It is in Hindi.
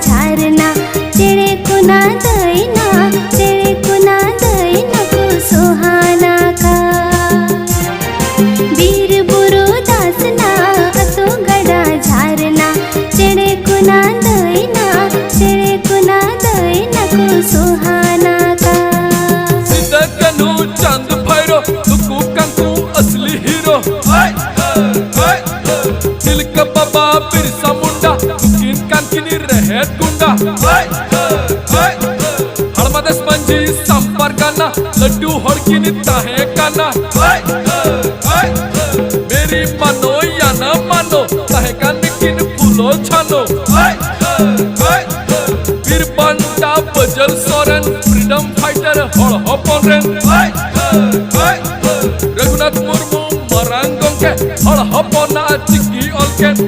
झारना चेड़े को ना दैना को सुहाना का वीर बुरु दासना अतो गड़ा झारना चेड़े को ना दैना को सुहाना का सिद्धकनु चांद भैरो तुकु कंकु असली हीरो तिलक बाबा बिरसा मुंडा तुकिन कानकिनी रहे गुंडा हड़मदस मंजी संपर्काना लड्डू हड़किनी ताहे काना मेरी मानो या न मानो ताहे कानकिन फूलो छानो वीर बंटा बजल सोरेन फ्रीडम फाइटर हड़ हपन रघुनाथ मुर्मू मरांग गंके हड़ हपना चिकी अलकेन